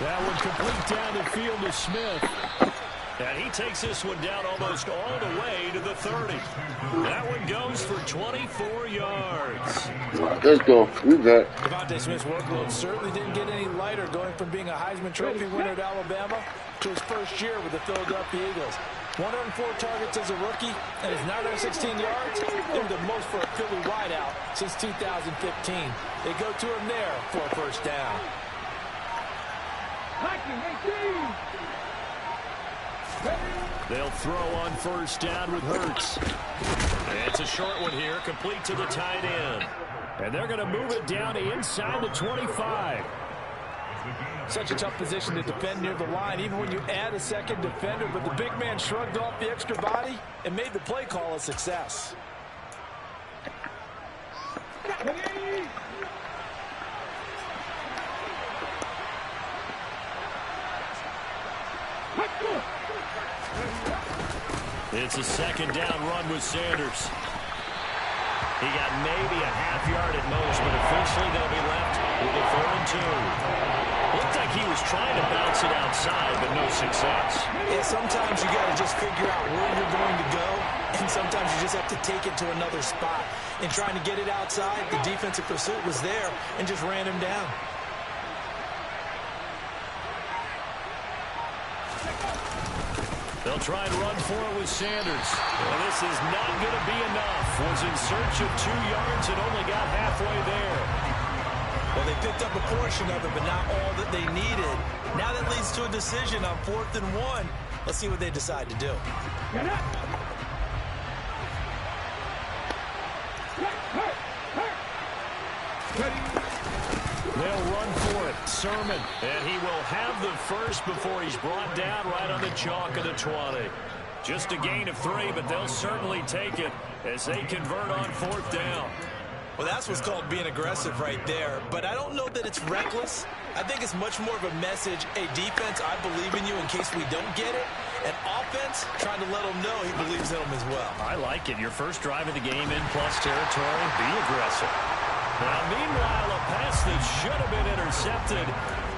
That one complete down the field to Smith. And he takes this one down almost all the way to the 30. That one goes for 24 yards. Let's go. You bet. Devontae Smith's workload certainly didn't get any lighter, going from being a Heisman Trophy winner at Alabama to his first year with the Philadelphia Eagles. 104 targets as a rookie, and his 916 yards, they were the most for a Philly wideout since 2015. They go to him there for a first down. They'll throw on first down with Hurts. It's a short one here, complete to the tight end. And they're going to move it down inside the 25. Such a tough position to defend near the line, even when you add a second defender. But the big man shrugged off the extra body and made the play call a success. It's a second down run with Sanders. He got maybe a half yard at most, but officially they'll be left with a 3rd and 2. Looked like he was trying to bounce it outside, but no success. Yeah, sometimes you got to just figure out where you're going to go, and sometimes you just have to take it to another spot. In trying to get it outside, the defensive pursuit was there and just ran him down. They'll try and run for it with Sanders. Well, this is not going to be enough. Was in search of 2 yards and only got halfway there. Well, they picked up a portion of it, but not all that they needed. Now that leads to a decision on 4th and 1. Let's see what they decide to do. They'll run for it. Sermon. And he will have the first before he's brought down right on the chalk of the 20. Just a gain of 3, but they'll certainly take it as they convert on 4th down. Well, that's what's called being aggressive right there. But I don't know that it's reckless. I think it's much more of a message. Hey, defense, I believe in you in case we don't get it. And offense, trying to let him know he believes in them as well. I like it. Your first drive of the game in plus territory. Be aggressive. Now, meanwhile, a pass that should have been intercepted,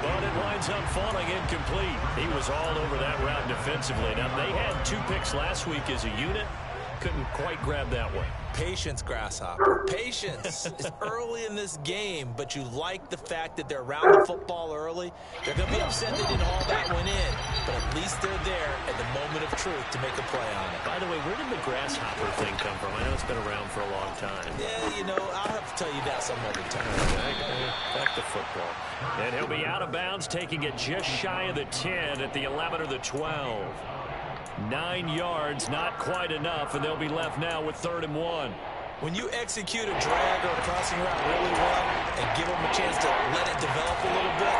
but it winds up falling incomplete. He was all over that route defensively. Now, they had 2 picks last week as a unit. Couldn't quite grab that one. Patience, Grasshopper. Patience is early in this game, but you like the fact that they're around the football early. They're going to be upset they didn't haul that one in, but at least they're there at the moment of truth to make a play on it. By the way, where did the grasshopper thing come from? I know it's been around for a long time. Yeah, you know, I'll have to tell you that some other time. Back to football. And he'll be out of bounds, taking it just shy of the 10 at the 11 or the 12. 9 yards, not quite enough, and they'll be left now with 3rd and 1. When you execute a drag or a crossing route really well and give them a chance to let it develop a little bit,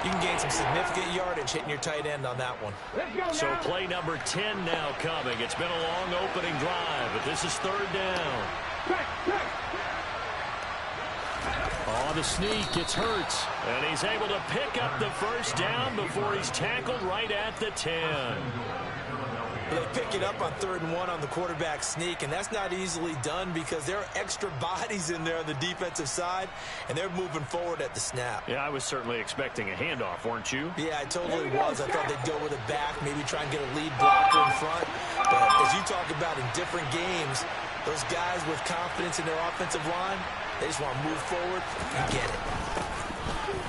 you can gain some significant yardage hitting your tight end on that one. So play number 10 now coming. It's been a long opening drive, but this is 3rd down. On the sneak, it's Hurts, and he's able to pick up the first down before he's tackled right at the 10. They pick it up on 3rd and 1 on the quarterback sneak, and that's not easily done because there are extra bodies in there on the defensive side, and they're moving forward at the snap. Yeah, I was certainly expecting a handoff, weren't you? Yeah, I totally was. I thought they'd go with it back, maybe try and get a lead blocker in front. But as you talk about in different games, those guys with confidence in their offensive line, they just want to move forward and get it.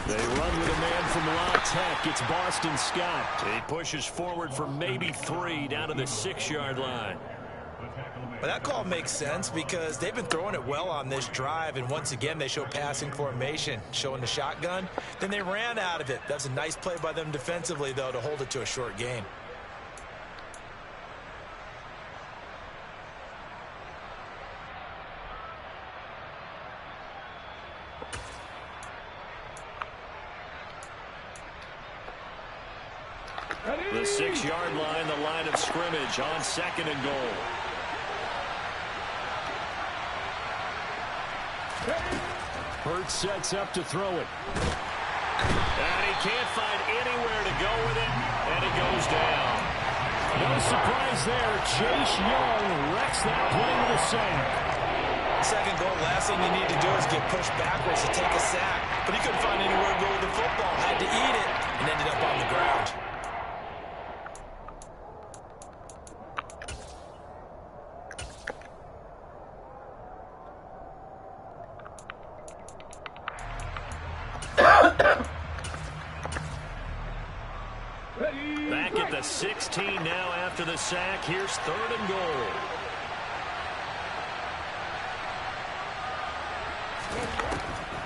They run with a man from La Tech. It's Boston Scott. He pushes forward for maybe 3 down to the 6-yard line. Well, that call makes sense because they've been throwing it well on this drive, and once again they show passing formation, showing the shotgun. Then they ran out of it. That's a nice play by them defensively, though, to hold it to a short gain. The 6-yard line, the line of scrimmage on 2nd and goal. Hurts sets up to throw it. And he can't find anywhere to go with it, and it goes down. No surprise there. Chase Young wrecks that play with a sack. 2nd goal, last thing you need to do is get pushed backwards to take a sack. But he couldn't find anywhere to go with the football. Had to eat it and ended back at the 16 now after the sack. Here's 3rd and goal.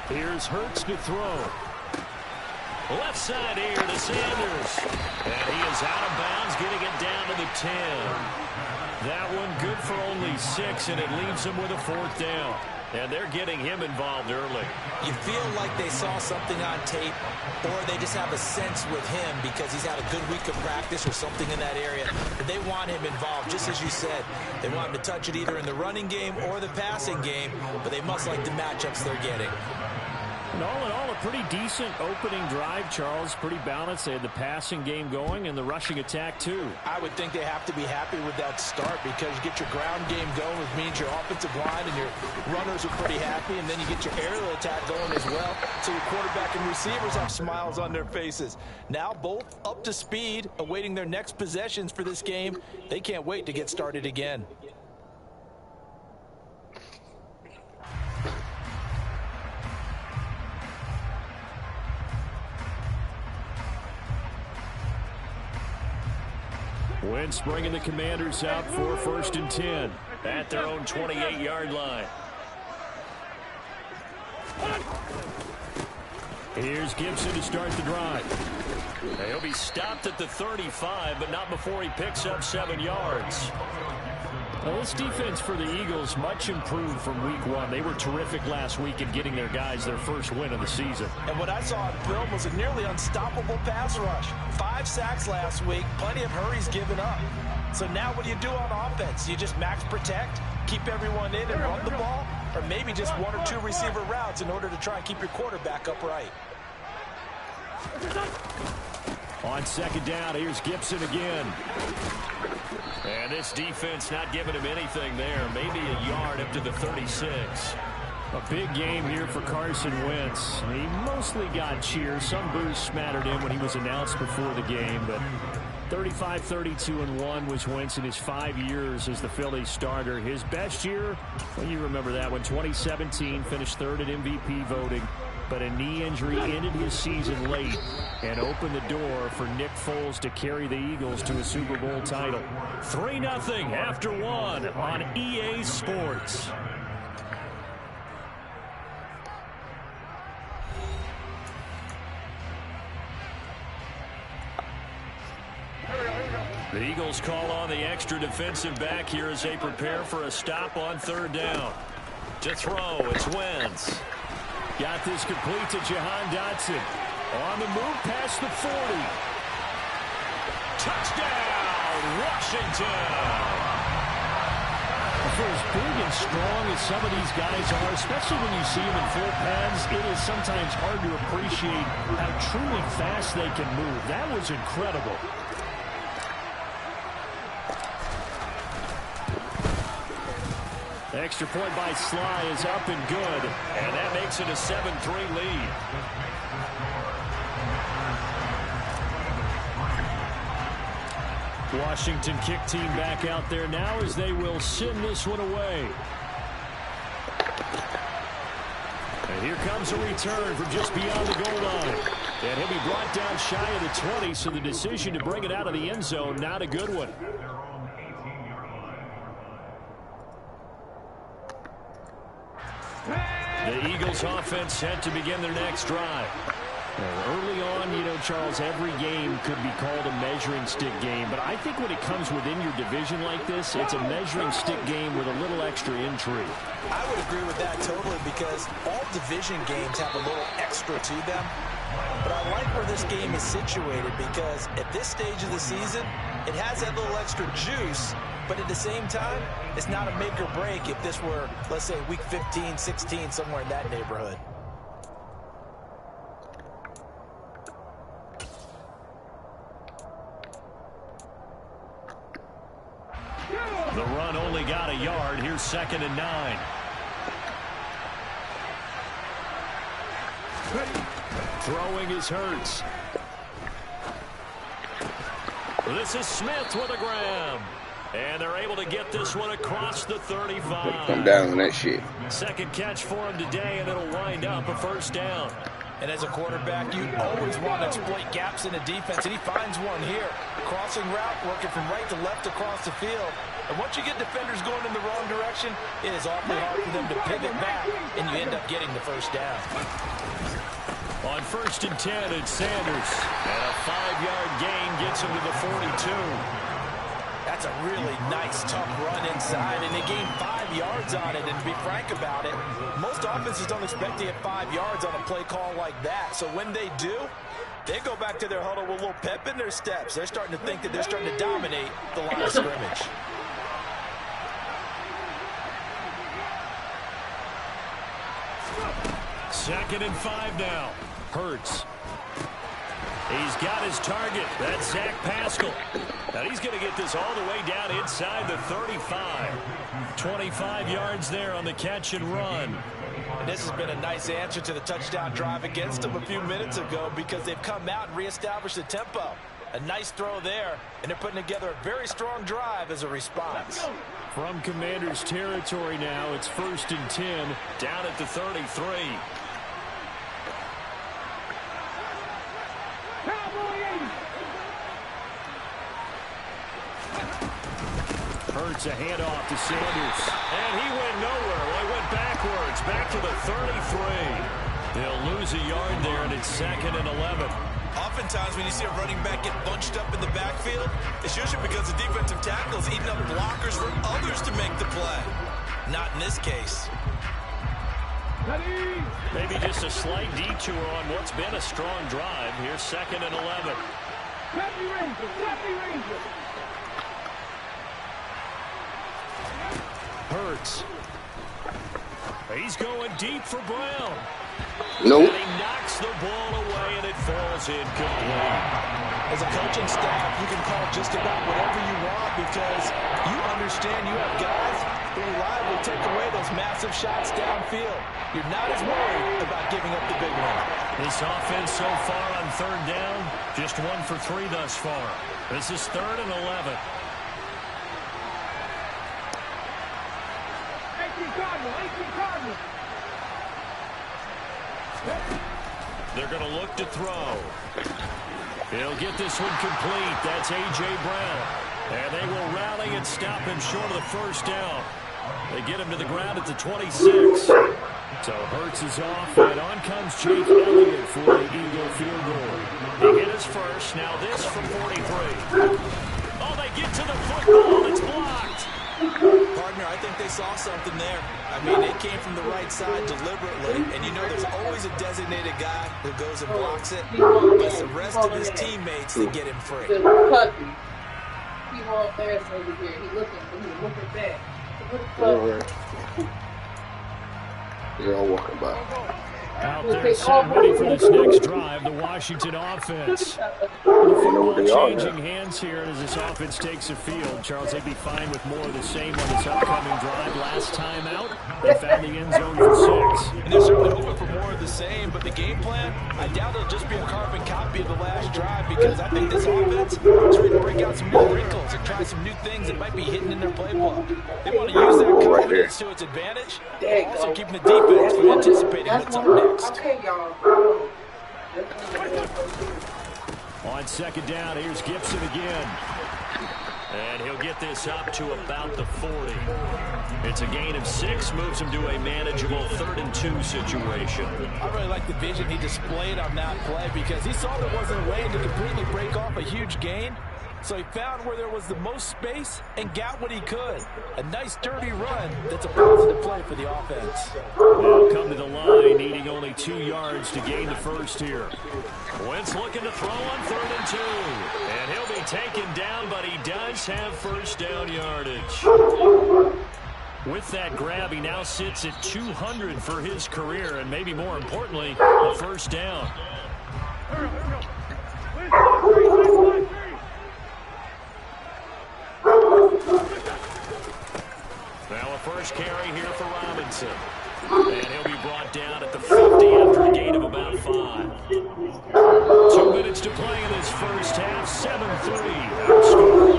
Here's Hurts to throw. Left side here to Sanders. And he is out of bounds, getting it down to the 10. That one good for only 6, and it leaves him with a 4th down. And they're getting him involved early. You feel like they saw something on tape, or they just have a sense with him because he's had a good week of practice or something in that area. They want him involved, just as you said. They want him to touch it either in the running game or the passing game, but they must like the matchups they're getting. And all in all, a pretty decent opening drive, Charles. Pretty balanced. They had the passing game going and the rushing attack, too. I would think they have to be happy with that start because you get your ground game going, which means your offensive line and your runners are pretty happy, and then you get your aerial attack going as well. So your quarterback and receivers have smiles on their faces. Now both up to speed, awaiting their next possessions for this game. They can't wait to get started again. Wentz bringing the Commanders out for 1st and 10 at their own 28-yard line. Here's Gibson to start the drive. He'll be stopped at the 35, but not before he picks up 7 yards. Well, this defense for the Eagles much improved from week 1. They were terrific last week in getting their guys their first win of the season. And what I saw on film was a nearly unstoppable pass rush. 5 sacks last week, plenty of hurries given up. So now what do you do on offense? You just max protect, keep everyone in and run the ball, or maybe just 1 or 2 receiver routes in order to try and keep your quarterback upright. On 2nd down, here's Gibson again. And this defense not giving him anything there. Maybe a yard up to the 36. A big game here for Carson Wentz. He mostly got cheers. Some boos smattered in when he was announced before the game. But 35-32-1 was Wentz in his 5 years as the Phillies starter. His best year, well, you remember that one, 2017, finished 3rd at MVP voting. But a knee injury ended his season late and opened the door for Nick Foles to carry the Eagles to a Super Bowl title. 3-0 after 1 on EA Sports. The Eagles call on the extra defensive back here as they prepare for a stop on 3rd down. To throw, it's Wentz. Got this complete to Jahan Dotson. On the move past the 40. Touchdown, Washington. For as big and strong as some of these guys are, especially when you see them in full pads, it is sometimes hard to appreciate how truly fast they can move. That was incredible. Extra point by Sly is up and good, and that makes it a 7-3 lead. Washington kick team back out there now as they will send this one away. And here comes a return from just beyond the goal line. And he'll be brought down shy of the 20, so the decision to bring it out of the end zone, not a good one. The Eagles offense set to begin their next drive. Early on, you know, Charles, every game could be called a measuring stick game, but I think when it comes within your division like this, it's a measuring stick game with a little extra intrigue. I would agree with that totally because all division games have a little extra to them. But I like where this game is situated because at this stage of the season, it has that little extra juice, but at the same time, it's not a make or break if this were, let's say, week 15, 16, somewhere in that neighborhood. The run only got a yard. Here's 2nd and 9. Throwing is Hurts. This is Smith with a grab. And they're able to get this one across the 35. Come down on that shit. Second catch for him today, and it'll wind up a 1st down. And as a quarterback, you always want to exploit gaps in the defense, and he finds one here. crossing route, working from right to left across the field. And once you get defenders going in the wrong direction, it is awfully hard for them to pivot back, and you end up getting the first down. On 1st and 10, it's Sanders. And a 5-yard gain gets him to the 42. That's a really nice, tough run inside, and they gained 5 yards on it. And to be frank about it, most offenses don't expect to get 5 yards on a play call like that. So when they do, they go back to their huddle with a little pep in their steps. They're starting to think that they're starting to dominate the line of scrimmage. Second and 5 now. Hurts. He's got his target. That's Zach Pascal. Now he's going to get this all the way down inside the 35. 25 yards there on the catch and run. And this has been a nice answer to the touchdown drive against them a few minutes ago because they've come out and reestablished the tempo. A nice throw there, and they're putting together a very strong drive as a response. From Commanders territory now, it's 1st and 10, down at the 33. Hurts a handoff to Sanders. And he went nowhere. Well, he went backwards, back to the 33. They'll lose a yard there, and it's 2nd and 11. Oftentimes when you see a running back get bunched up in the backfield, it's usually because the defensive tackle is eating up blockers for others to make the play. Not in this case. Maybe just a slight detour on what's been a strong drive. Here's 2nd and 11. Hurts. He's going deep for Brown. Nope. And he knocks the ball away, and it falls incomplete. As a coaching staff, you can call just about whatever you want because you understand you have guys who reliably take away those massive shots downfield. You're not as worried about giving up the big one. This offense so far on 3rd down, just 1 for 3 thus far. This is 3rd and 11. They're going to look to throw. He'll get this one complete. That's A.J. Brown. And they will rally and stop him short of the first down. They get him to the ground at the 26. So Hurts is off, and on comes Jake Elliott for the Eagle field goal. He hit his first. Now this from 43. Oh, they get to the football. It's blocked. Partner, I think they saw something there. I mean, it came from the right side deliberately, and you know there's always a designated guy who goes and blocks it. It's the rest of his teammates that get him free. He won't pass over here. He's looking back. They're all walking by. Out there set ready for this next drive, the Washington offense. The football changing hands here as this offense takes the field. Charles, they'd be fine with more of the same on this upcoming drive. Last time out, they found the end zone for 6. And they're certainly hoping for more of the same, but the game plan, I doubt it'll just be a carbon copy of the last drive because I think this offense is ready to break out some new wrinkles and try some new things that might be hidden in their playbook. They want to use that confidence to its advantage, while also keeping the defense from anticipating what's up next. Okay, y'all. On 2nd down, here's Gibson again. And he'll get this up to about the 40. It's a gain of 6, moves him to a manageable 3rd and 2 situation. I really like the vision he displayed on that play because he saw there wasn't a way to completely break off a huge gain. So he found where there was the most space and got what he could. A nice dirty run that's a positive play for the offense. They'll come to the line, needing only 2 yards to gain the first here. Wentz looking to throw on 3rd and 2. And he'll be taken down, but he does have first down yardage. With that grab, he now sits at 200 for his career, and maybe more importantly, a first down. Now a first carry here for Robinson. And he'll be brought down at the 50 after a gain of about 5. 2 minutes to play in this first half. 7-3 our score.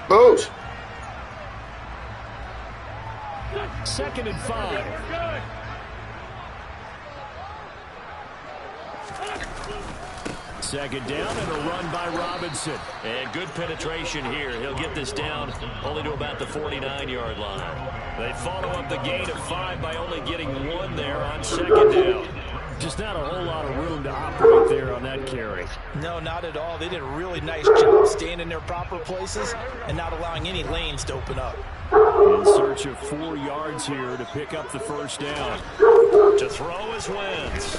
Boost. 2nd and 5. Second down and a run by Robinson. And good penetration here. He'll get this down only to about the 49-yard line. They follow up the gain of 5 by only getting 1 there on second down. Just not a whole lot of room to operate there on that carry. No, not at all. They did a really nice job staying in their proper places and not allowing any lanes to open up. In search of 4 yards here to pick up the first down. To throw is Wentz.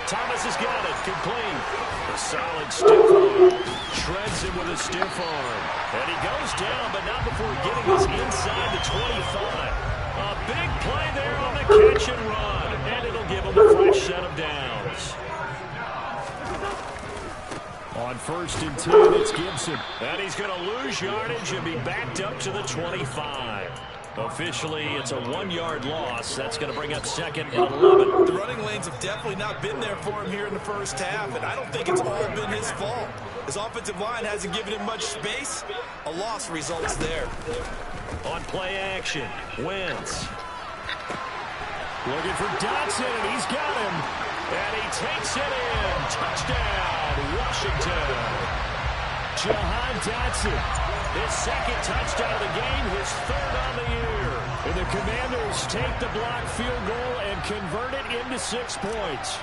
Thomas has got it, complete. A solid stiff arm. Shreds him with a stiff arm. And he goes down, but not before getting us inside the 25. A big play there on the catch and run. And it'll give him a fresh set of downs. On 1st and 10, it's Gibson. And he's going to lose yardage and be backed up to the 25. Officially, it's a 1-yard loss. That's going to bring up 2nd and 11. The running lanes have definitely not been there for him here in the first half, and I don't think it's all been his fault. His offensive line hasn't given him much space. A loss results there. On play action, Wentz. Looking for Dotson, and he's got him. And he takes it in. Touchdown, Washington. Jahan Dotson. His 2nd touchdown of the game, his 3rd on the year. And the Commanders take the block field goal and convert it into 6 points.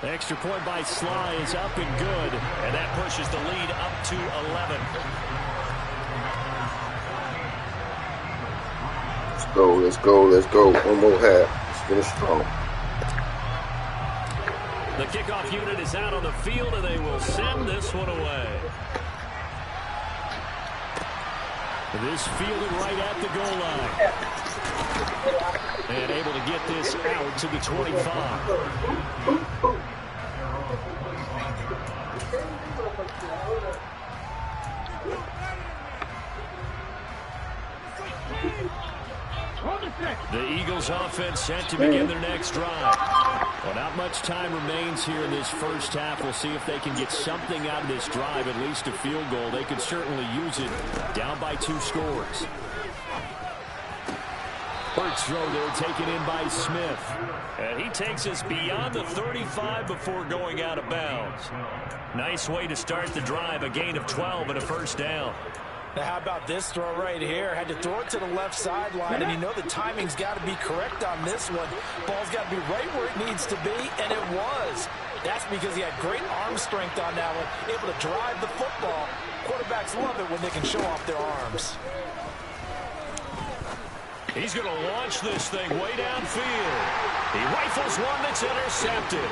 Extra point by Sly is up and good. And that pushes the lead up to 11. Let's go, let's go, let's go. One more half. Let's finish strong. The kickoff unit is out on the field, and they will send this one away. This fielded right at the goal line. And able to get this out to the 25. The Eagles offense set to begin their next drive. Well, not much time remains here in this first half. We'll see if they can get something out of this drive, at least a field goal. They could certainly use it down by 2 scores. First throw there taken in by Smith. And he takes us beyond the 35 before going out of bounds. Nice way to start the drive, a gain of 12 and a first down. Now, how about this throw right here? Had to throw it to the left sideline, and you know the timing's got to be correct on this one. Ball's got to be right where it needs to be, and it was. That's because he had great arm strength on that one, able to drive the football. Quarterbacks love it when they can show off their arms. He's going to launch this thing way downfield. He rifles one that's intercepted.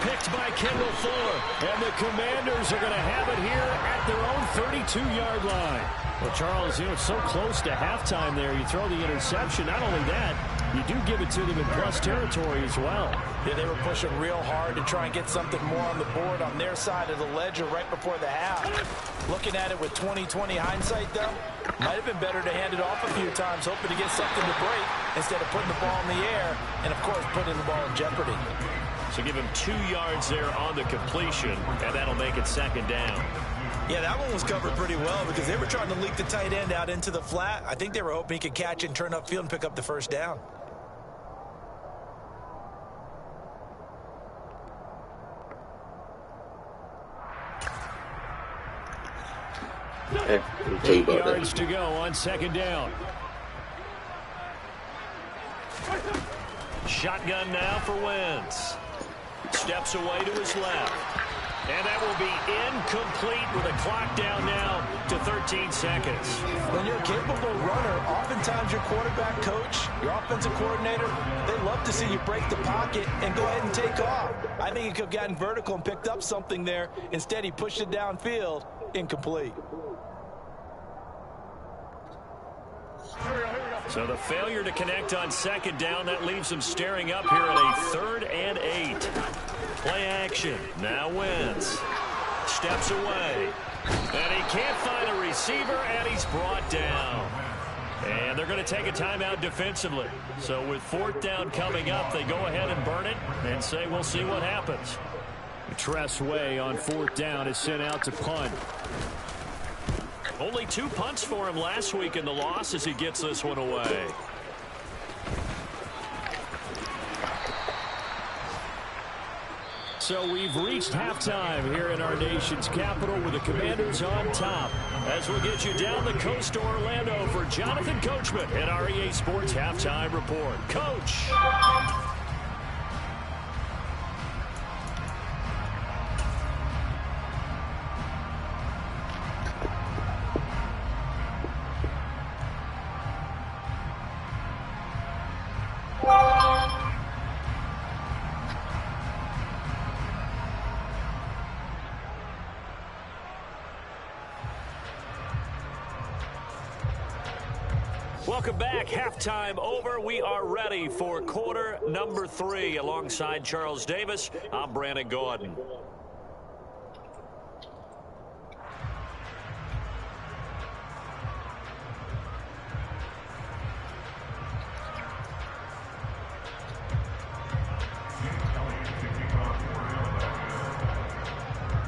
Picked by Kendall Fuller. And the Commanders are going to have it here at their own 32-yard line. Well, Charles, you know, it's so close to halftime there. You throw the interception. Not only that, you do give it to them in plus territory as well. Yeah, they were pushing real hard to try and get something more on the board on their side of the ledger right before the half. Looking at it with 20/20 hindsight, though, might have been better to hand it off a few times, hoping to get something to break instead of putting the ball in the air and, of course, putting the ball in jeopardy. So give him 2 yards there on the completion, and that'll make it 2nd down. Yeah, that one was covered pretty well because they were trying to leak the tight end out into the flat. I think they were hoping he could catch it and turn upfield and pick up the first down. Hey, let me tell you 8 about yards that. to go on 2nd down. Shotgun now for Wentz. Steps away to his left. And that will be incomplete with a clock down now to 13 seconds. When you're a capable runner, oftentimes your quarterback coach, your offensive coordinator, they love to see you break the pocket and go ahead and take off. I think he could have gotten vertical and picked up something there. Instead, he pushed it downfield. Incomplete. So the failure to connect on 2nd down, that leaves him staring up here at a 3rd and 8. Play action. Now Wentz. Steps away. And he can't find a receiver, and he's brought down. And they're going to take a timeout defensively. So with 4th down coming up, they go ahead and burn it and say we'll see what happens. Tress Way on 4th down is sent out to punt. Only 2 punts for him last week in the loss as he gets this one away. So we've reached halftime here in our nation's capital with the Commanders on top. As we'll get you down the coast to Orlando for Jonathan Coachman at our EA Sports Halftime Report. Coach. Welcome back. Halftime over. We are ready for quarter number 3. Alongside Charles Davis, I'm Brandon Gordon.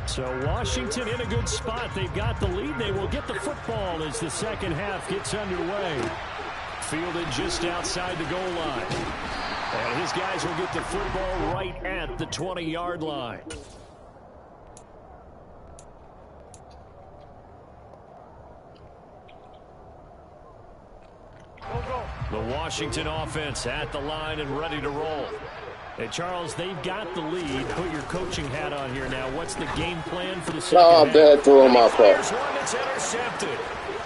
So Washington in a good spot. They've got the lead. They will get the football as the second half gets underway. Fielded just outside the goal line. And his guys will get the football right at the 20-yard line. The Washington offense at the line and ready to roll. Hey, Charles, they've got the lead. Put your coaching hat on here now. What's the game plan for the second half? Bad throw on my part. One that's intercepted.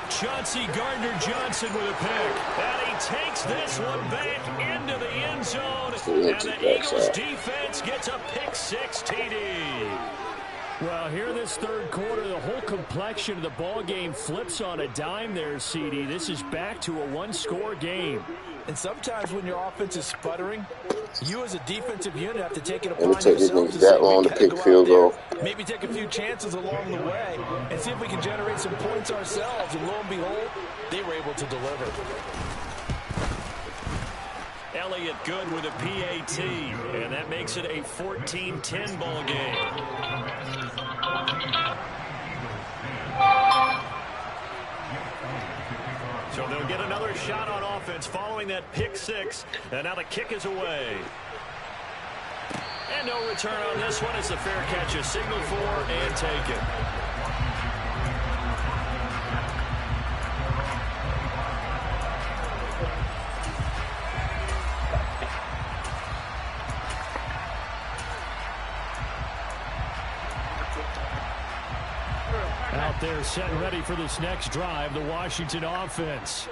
Chauncey Gardner-Johnson with a pick. And he takes this one back into the end zone. And the Eagles defense gets a pick-6 TD. Well, here this third quarter, the whole complexion of the ball game flips on a dime there, CD. This is back to a one-score game. And sometimes when your offense is sputtering, you as a defensive unit have to take it upon yourself to that long to pick field goal. Maybe take a few chances along the way and see if we can generate some points ourselves. And lo and behold, they were able to deliver. Elliott good with a PAT, and that makes it a 14-10 ball game. So they'll get another shot on offense following that pick-6, and now the kick is away. And no return on this one. It's a fair catch, a signal for, and take it. Out there set and ready for this next drive, the Washington offense.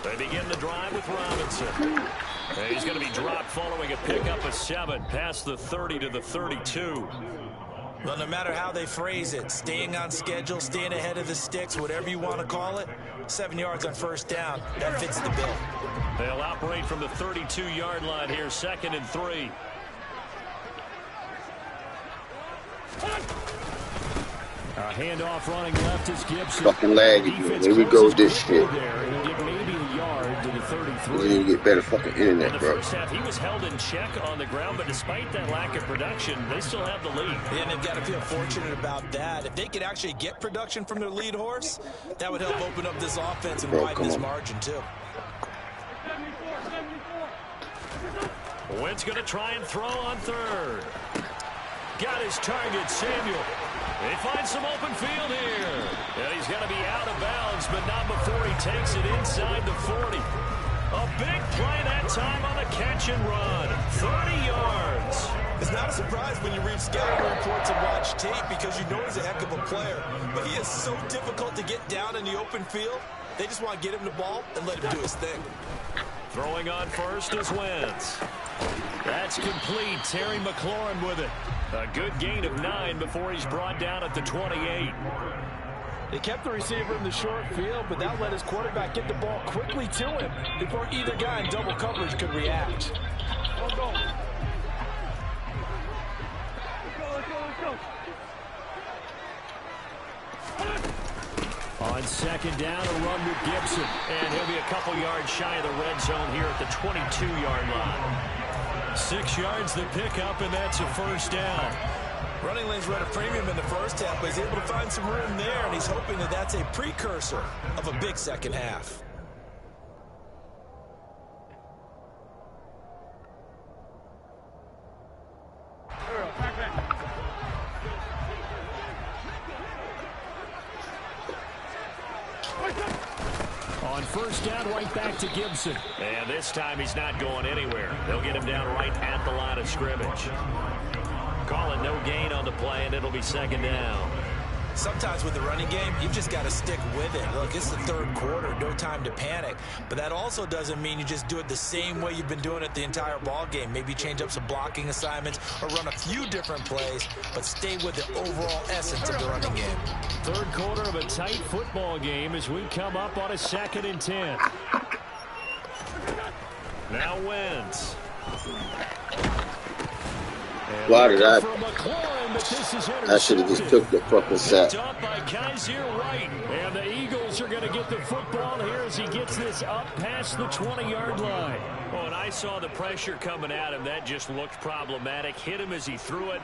They begin the drive with Robinson. And he's going to be dropped following a pickup of 7 past the 30 to the 32. Well, no matter how they phrase it, staying on schedule, staying ahead of the sticks, whatever you want to call it, 7 yards on first down, that fits the bill. They'll operate from the 32-yard line here, 2nd and 3. A handoff running left is Gibson. Fucking laggy. Here we go with this shit. There, and he'll get maybe a yard to the 33. We need to get better fucking internet, in the bro. first half, he was held in check on the ground, but despite that lack of production, they still have the lead. And they've got to feel fortunate about that. If they could actually get production from their lead horse, that would help open up this offense and widen this margin, too. Wentz going to try and throw on 3rd. Got his target, Samuel. They find some open field here. And he's going to be out of bounds, but not before he takes it inside the 40. A big play that time on the catch and run. 30 yards. It's not a surprise when you read scouting reports and watch tape because you know he's a heck of a player. But he is so difficult to get down in the open field. They just want to get him the ball and let him do his thing. Throwing on first is Wentz. That's complete. Terry McLaurin with it. A good gain of 9 before he's brought down at the 28. They kept the receiver in the short field, but that let his quarterback get the ball quickly to him before either guy in double coverage could react. Let's go. On 2nd down, a run with Gibson. And he'll be a couple yards shy of the red zone here at the 22-yard line. 6 yards the pickup, and that's a first down. Running lanes were at a premium in the first half, but he's able to find some room there, and he's hoping that that's a precursor of a big second half. On first down, right back to Gibson. And this time he's not going anywhere. They'll get him down right at the line of scrimmage. Call it no gain on the play, and it'll be second down. Sometimes with the running game, you've just got to stick with it. Look, it's the third quarter, no time to panic. But that also doesn't mean you just do it the same way you've been doing it the entire ball game. Maybe change up some blocking assignments or run a few different plays, but stay with the overall essence of the running game. Third quarter of a tight football game as we come up on a 2nd and 10. Now Wentz. Why did I should have just took the fucking sack. And the Eagles are going to get the football here as he gets this up past the 20-yard line. Oh, and I saw the pressure coming at him. That just looked problematic. Hit him as he threw it,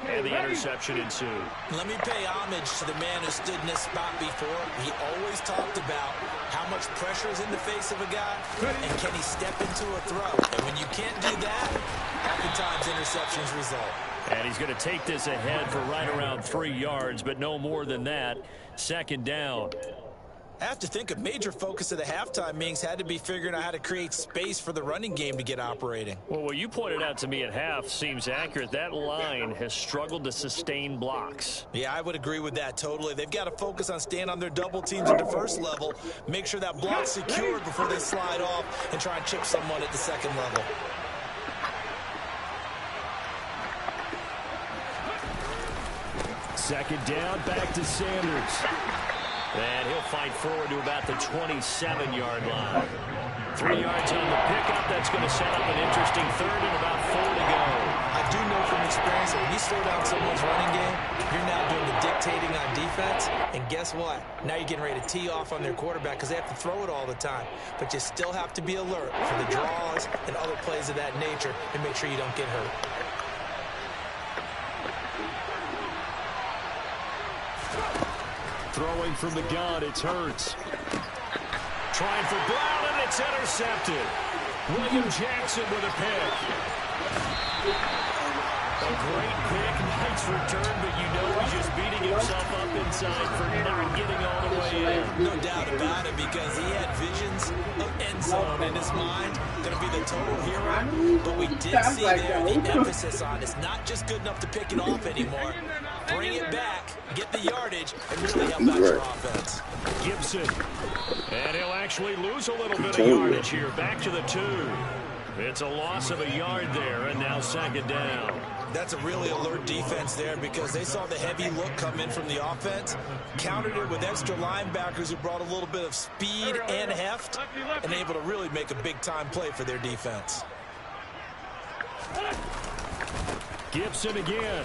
and the interception ensued. Let me pay homage to the man who stood in this spot before. He always talked about how much pressure is in the face of a guy, and can he step into a throw. And when you can't do that, oftentimes interceptions result. And he's going to take this ahead for right around 3 yards, but no more than that. Second down. I have to think a major focus of the halftime meetings had to be figuring out how to create space for the running game to get operating. Well, what you pointed out to me at half seems accurate. That line has struggled to sustain blocks. Yeah, I would agree with that totally. They've got to focus on staying on their double teams at the first level, make sure that block's secured before they slide off and try and chip someone at the second level. Second down, back to Sanders. And he'll fight forward to about the 27-yard line. 3 yards on the pickup. That's going to set up an interesting third and about 4 to go. I do know from experience that when you slow down someone's running game, you're now doing the dictating on defense. And guess what? Now you're getting ready to tee off on their quarterback because they have to throw it all the time. But you still have to be alert for the draws and other plays of that nature and make sure you don't get hurt. Throwing from the gun, it's Hurts. Trying for Brown, and it's intercepted. William Jackson with a pick. A great pick, nice return, but you know he's just beating himself up inside for not getting all the way in. No doubt about it, because he had visions of end zone in his mind. Going to be the total hero, but we did see there the emphasis on it's not just good enough to pick it off anymore. Bring it back, get the yardage, and really help out your offense. Gibson. And he'll actually lose a little bit of yardage here. Back to the 2. It's a loss of a yard there, and now second down. That's a really alert defense there because they saw the heavy look come in from the offense, countered it with extra linebackers who brought a little bit of speed and heft, and able to really make a big-time play for their defense. Gibson again.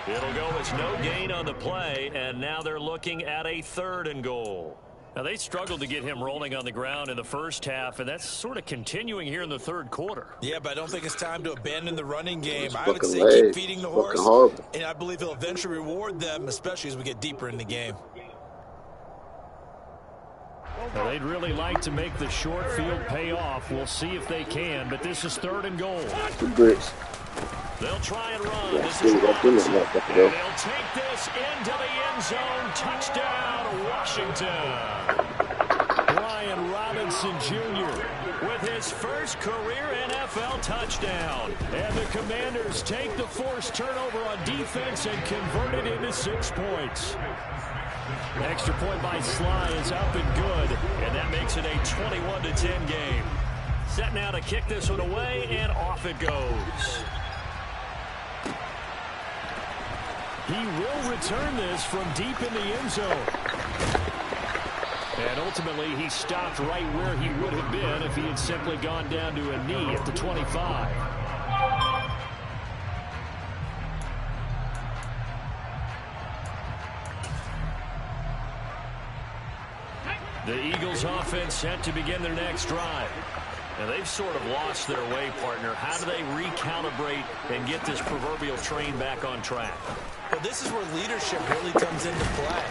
It'll go as no gain on the play, and now they're looking at a 3rd and goal. Now, they struggled to get him rolling on the ground in the first half, and that's sort of continuing here in the third quarter. Yeah, but I don't think it's time to abandon the running game. I would say keep feeding the horse, and I believe he'll eventually reward them, especially as we get deeper in the game. Well, they'd really like to make the short field pay off. We'll see if they can, but this is 3rd and goal. They'll try and run. This is Robinson. And they'll take this into the end zone. Touchdown, Washington. Brian Robinson Jr. with his first career NFL touchdown. And the Commanders take the forced turnover on defense and convert it into 6 points. Extra point by Sly is up and good, and that makes it a 21-10 game. Set now to kick this one away, and off it goes. He will return this from deep in the end zone. And ultimately, he stopped right where he would have been if he had simply gone down to a knee at the 25. The Eagles offense set to begin their next drive. And they've sort of lost their way, partner. How do they recalibrate and get this proverbial train back on track? Well, this is where leadership really comes into play.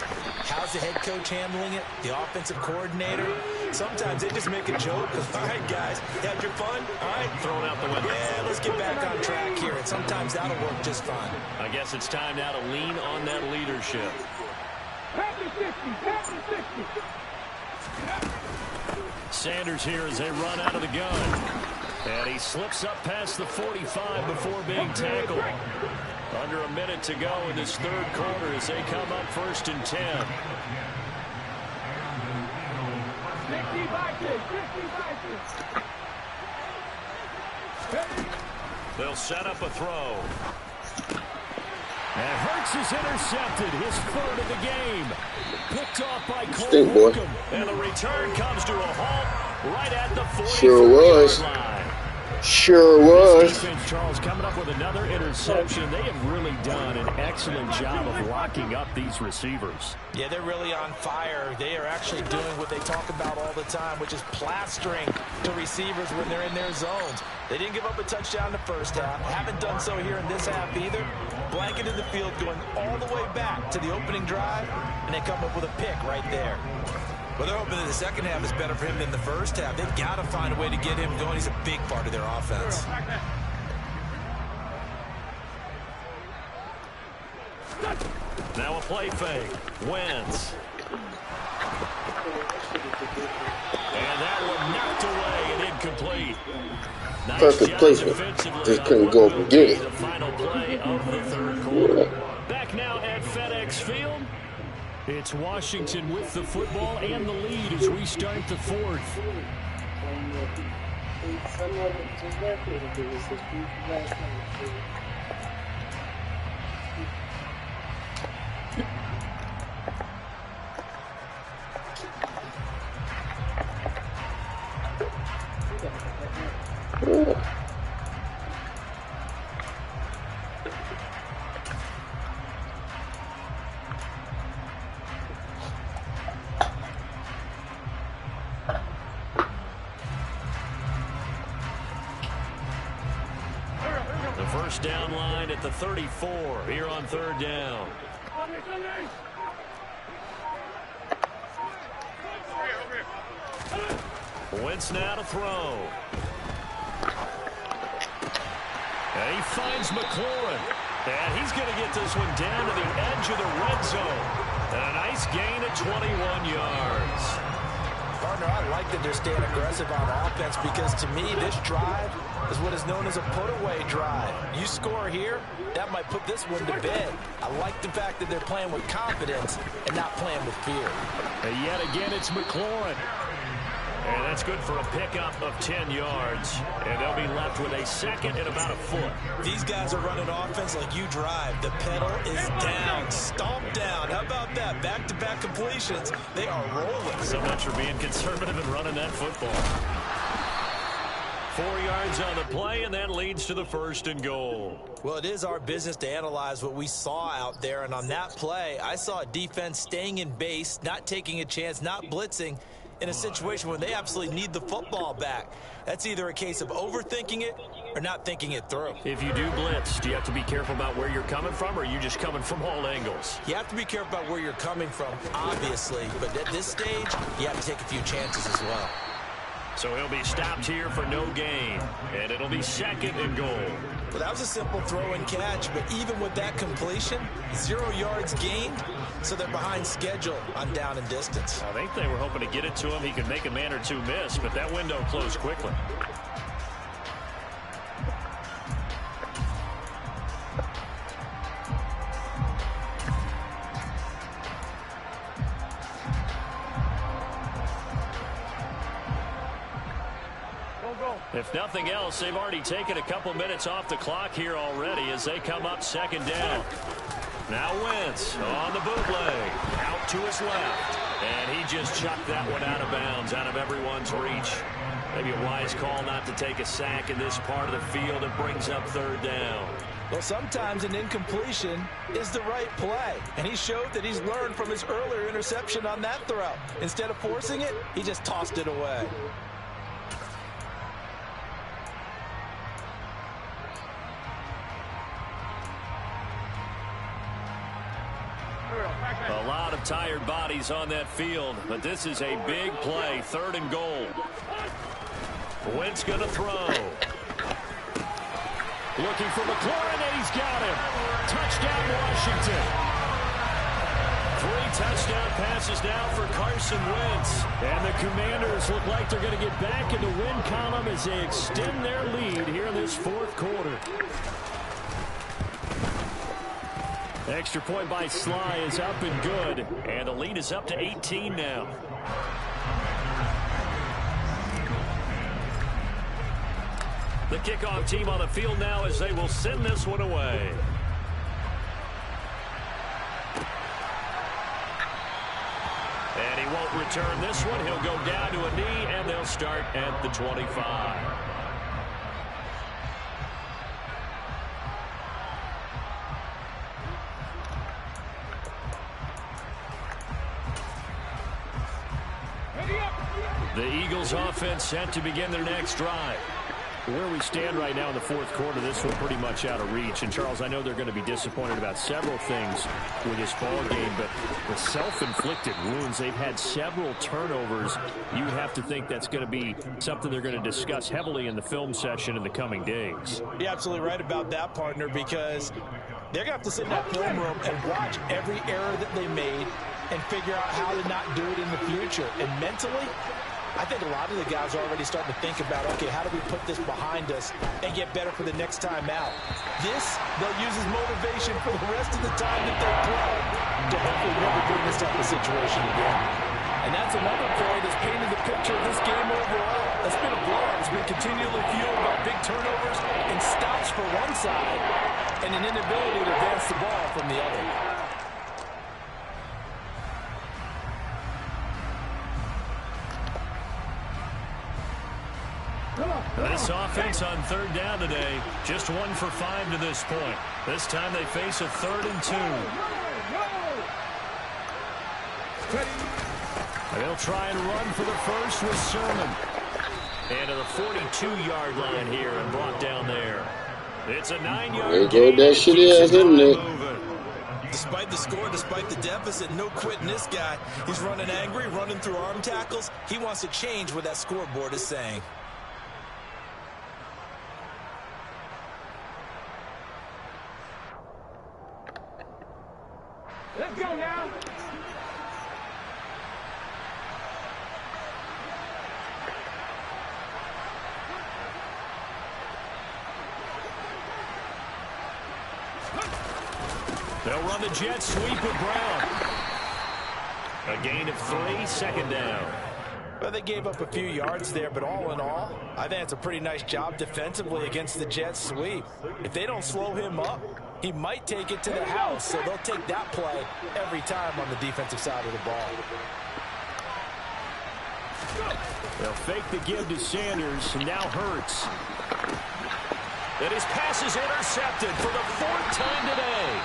How's the head coach handling it? The offensive coordinator? Sometimes they just make a joke. All right, guys, you had your fun? All right. Throw it out the window. Yeah, let's get back on track here. And sometimes that'll work just fine. I guess it's time now to lean on that leadership. Sanders here as they run out of the gun. And he slips up past the 45 before being tackled. Under a minute to go in this third quarter as they come up 1st and 10. They'll set up a throw. And Hurts is intercepted. His 3rd of the game. Picked off by Cole Holcomb. And the return comes to a halt right at the 44-yard line. Sure was. Defense, Charles, coming up with another interception. They have really done an excellent job of locking up these receivers. Yeah, they're really on fire. They are actually doing what they talk about all the time, which is plastering to receivers when they're in their zones. They didn't give up a touchdown in the first half. Haven't done so here in this half either. Blanketed the field going all the way back to the opening drive, and they come up with a pick right there. Well, they're hoping that the second half is better for him than the first half. They've got to find a way to get him going. He's a big part of their offense. Now a play fake. Wentz. And that one knocked away and incomplete. Nice Perfect placement. Just couldn't go up and get it. The final play of the third quarter. Back now at FedEx Field. It's Washington with the football and the lead as we start the 4th. First down line at the 34 here on 3rd down. Wentz now to throw. And he finds McLaurin. And he's going to get this one down to the edge of the red zone. And a nice gain of 21 yards. Partner, I like that they're staying aggressive on offense because to me this drive is what is known as a put-away drive. You score here, that might put this one to bed. I like the fact that they're playing with confidence and not playing with fear. And yet again, it's McLaurin. And that's good for a pickup of 10 yards. And they'll be left with a 2nd and about a foot. These guys are running offense like you drive. The pedal is down, stomped down. How about that? Back-to-back completions. They are rolling. So much for being conservative and running that football. 4 yards on the play, and that leads to the 1st and goal. Well, it is our business to analyze what we saw out there. And on that play, I saw a defense staying in base, not taking a chance, not blitzing, in a situation where they absolutely need the football back. That's either a case of overthinking it or not thinking it through. If you do blitz, do you have to be careful about where you're coming from, or are you just coming from all angles? You have to be careful about where you're coming from, obviously. But at this stage, you have to take a few chances as well. So he'll be stopped here for no gain, and it'll be 2nd and goal. Well, that was a simple throw and catch, but even with that completion, 0 yards gained, so they're behind schedule on down and distance. I think they were hoping to get it to him. He could make a man or two miss, but that window closed quickly. If nothing else, they've already taken a couple minutes off the clock here already as they come up 2nd down. Now Wentz on the bootleg, out to his left. And he just chucked that one out of bounds, out of everyone's reach. Maybe a wise call not to take a sack in this part of the field. It brings up 3rd down. Well, sometimes an incompletion is the right play. And he showed that he's learned from his earlier interception on that throw. Instead of forcing it, he just tossed it away. A lot of tired bodies on that field, but this is a big play, 3rd and goal. Wentz going to throw. Looking for McLaurin, and he's got him. Touchdown, Washington. 3 touchdown passes now for Carson Wentz. And the Commanders look like they're going to get back in the win column as they extend their lead here in this fourth quarter. Extra point by Sly is up and good. And the lead is up to 18 now. The kickoff team on the field now as they will send this one away. And he won't return this one. He'll go down to a knee, and they'll start at the 25. The Eagles offense set to begin their next drive. Where we stand right now in the fourth quarter, this one pretty much out of reach. And, Charles, I know they're going to be disappointed about several things with this ball game, but the self-inflicted wounds, they've had several turnovers. You have to think that's going to be something they're going to discuss heavily in the film session in the coming days. You're absolutely right about that, partner, because they're going to have to sit in that film room and watch every error that they made and figure out how to not do it in the future. And mentally, I think a lot of the guys are already starting to think about, okay, how do we put this behind us and get better for the next time out? This, they'll use as motivation for the rest of the time that they play to hopefully never be in this type of situation again. And that's another play that's painted the picture of this game overall. That's been a blowout. It's been continually fueled by big turnovers and stops for one side and an inability to advance the ball from the other. This offense on third down today, just 1 for 5 to this point. This time they face a 3rd and 2. They'll try and run for the first with Sermon. And to the 42-yard line here and brought down there. It's a 9-yard gain. That shit is, isn't it? Despite the score, despite the deficit, no quitting this guy. He's running angry, running through arm tackles. He wants to change what that scoreboard is saying. Let's go now. They'll run the jet sweep with Brown. A gain of 3, 2nd down. Well, they gave up a few yards there, but all in all, I think it's a pretty nice job defensively against the jet sweep. If they don't slow him up, he might take it to the house, so they'll take that play every time on the defensive side of the ball. They'll fake the give to Sanders, and now Hurts. And his pass is intercepted for the 4th time today.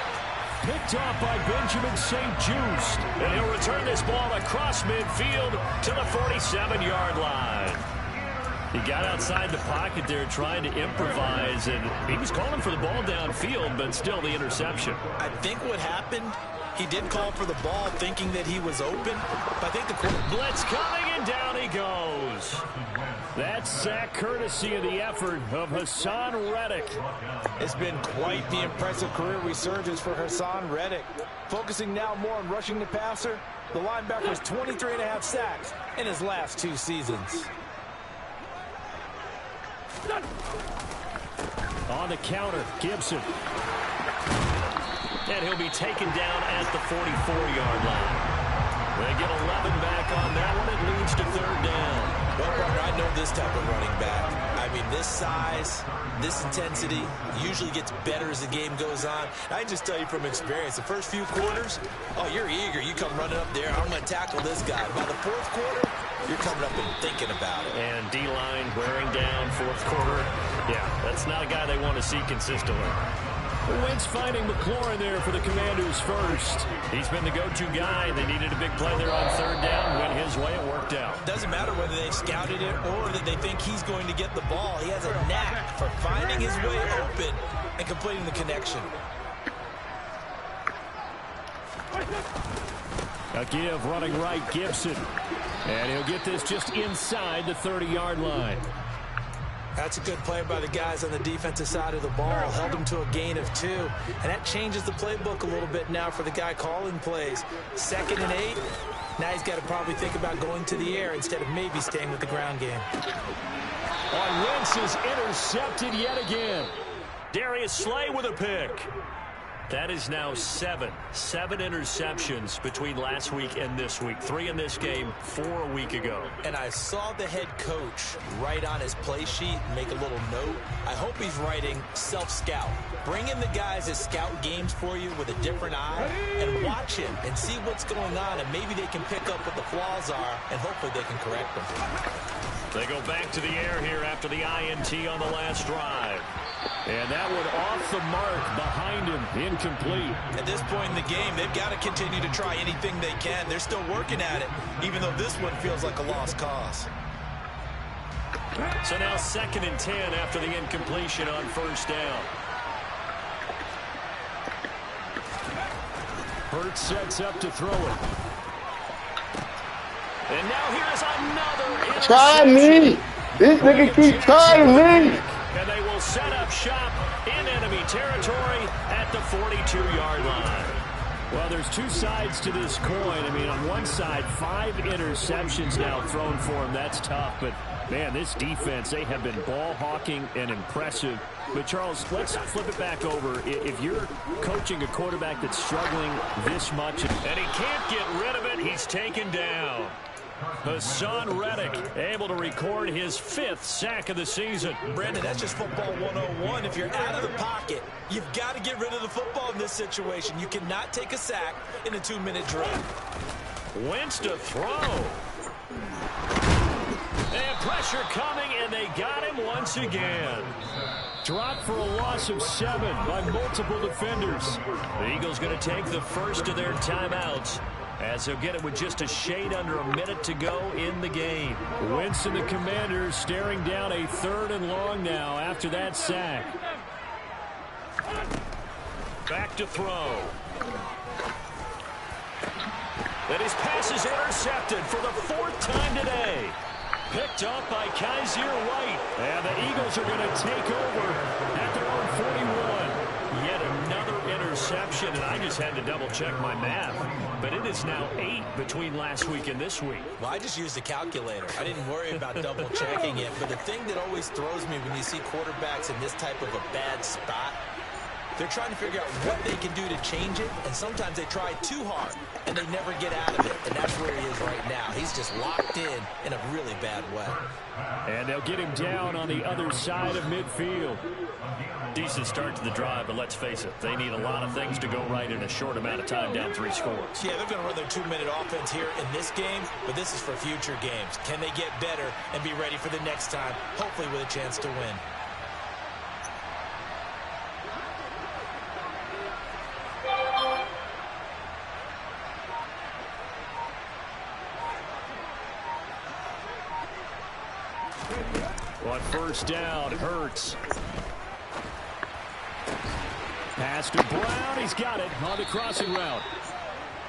Picked off by Benjamin St-Juste. And he'll return this ball across midfield to the 47-yard line. He got outside the pocket there trying to improvise, and he was calling for the ball downfield, but still the interception. I think what happened, he did call for the ball thinking that he was open, but I think the blitz coming, and down he goes. That's sack courtesy of the effort of Hassan Reddick. It's been quite the impressive career resurgence for Hassan Reddick. Focusing now more on rushing the passer, the linebacker's 23.5 sacks in his last 2 seasons. On the counter, Gibson. And he'll be taken down at the 44-yard line. They get 11 back on that one. It leads to 3rd down. Well, partner, I know this type of running back. I mean, this size, this intensity usually gets better as the game goes on. I can just tell you from experience, the first few quarters, oh, you're eager. You come running up there. I'm going to tackle this guy. By the 4th quarter, you're coming up and thinking about it. And D-line wearing down 4th quarter. Yeah, that's not a guy they want to see consistently. Wentz finding McLaurin there for the Commanders first. He's been the go-to guy. They needed a big play there on 3rd down. Went his way. It worked out. Doesn't matter whether they scouted it or that they think he's going to get the ball. He has a knack for finding his way open and completing the connection. A give running right, Gibson. And he'll get this just inside the 30-yard line. That's a good play by the guys on the defensive side of the ball. Held them to a gain of 2. And that changes the playbook a little bit now for the guy calling plays. 2nd and 8. Now he's got to probably think about going to the air instead of maybe staying with the ground game. Wentz is intercepted yet again. Darius Slay with a pick. That is now 7 interceptions between last week and this week. 3 in this game, 4 a week ago. And I saw the head coach write on his play sheet and make a little note. I hope he's writing self-scout. Bring in the guys that scout games for you with a different eye and watch him and see what's going on, and maybe they can pick up what the flaws are, and hopefully they can correct them. They go back to the air here after the INT on the last drive. And that one off the mark behind him, incomplete. At this point in the game, they've got to continue to try anything they can. They're still working at it, even though this one feels like a lost cause. So now 2nd and 10 after the incompletion on 1st down. Hurts sets up to throw it. And now here's another interception. Try me! This nigga keep trying me! And they will set up shop in enemy territory at the 42-yard line. Well, there's 2 sides to this coin. I mean, on one side, 5 interceptions now thrown for him. That's tough. But, man, this defense, they have been ball hawking and impressive. But, Charles, let's flip it back over. If you're coaching a quarterback that's struggling this much and he can't get rid of it, he's taken down. Hassan Reddick able to record his 5th sack of the season. Brandon, that's just football 101. If you're out of the pocket, you've got to get rid of the football in this situation. You cannot take a sack in a 2-minute drill. Wentz to throw. And pressure coming, and they got him once again. Dropped for a loss of 7 by multiple defenders. The Eagles going to take the first of their timeouts, as they'll get it with just a shade under a minute to go in the game. Wentz and the Commanders staring down a 3rd and long now after that sack. Back to throw. And his pass is intercepted for the 4th time today. Picked off by Kaiser White. And the Eagles are going to take over at their own 41. Yet another interception, and I just had to double-check my math. But it is now 8 between last week and this week. Well, I just used a calculator. I didn't worry about double-checking it. But the thing that always throws me when you see quarterbacks in this type of a bad spot, they're trying to figure out what they can do to change it, and sometimes they try too hard, and they never get out of it. And that's where he is right now. He's just locked in a really bad way. And they'll get him down on the other side of midfield. Decent start to the drive, but let's face it, they need a lot of things to go right in a short amount of time, down 3 scores. Yeah, they're going to run their 2-minute offense here in this game, but this is for future games. Can they get better and be ready for the next time, hopefully with a chance to win? On 1st down, Hurts. Pass to Brown. He's got it on the crossing route.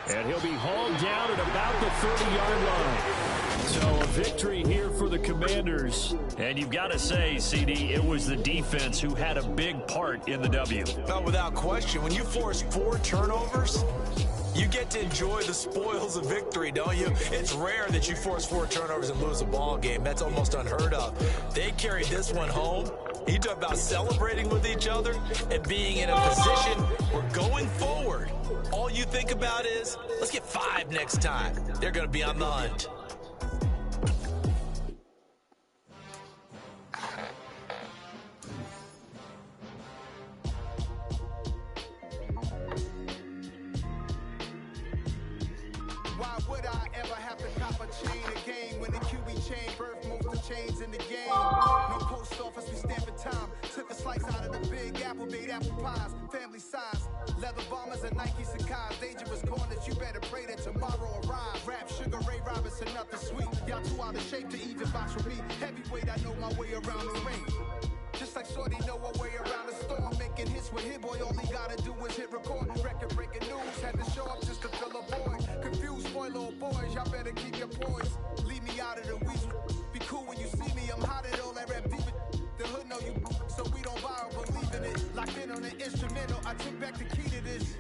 And he'll be hauled down at about the 30-yard line. So a victory here for the Commanders. And you've got to say, CD, it was the defense who had a big part in the W. No, without question. When you force 4 turnovers, you get to enjoy the spoils of victory, don't you? It's rare that you force 4 turnovers and lose a ball game. That's almost unheard of. They carried this one home. You talk about celebrating with each other and being in a position where going forward, all you think about is, let's get 5 next time. They're going to be on the hunt. Why would I ever have to cop a chain again when the QB chain birth most of the chains in the game? No post office, we stamping time. Took a slice out of the big apple, made apple pies, family size. Leather bombers and Nike Sacai's, dangerous corners, you better pray that tomorrow arrives. Rap, Sugar Ray Robinson, nothing sweet. Y'all too out of shape to even box with me. Heavyweight, I know my way around the ring. Just like Shorty know her way around the storm. Making hits with Hit Boy, all he gotta do is hit record. Record breaking news, had to show up just to fill a void. Confused, spoiled little boys, y'all better keep your poise. Leave me out of the weasel. Be cool when you see me, I'm hot at all that rap deep. The Locked in on the instrumental, I took back the key to this.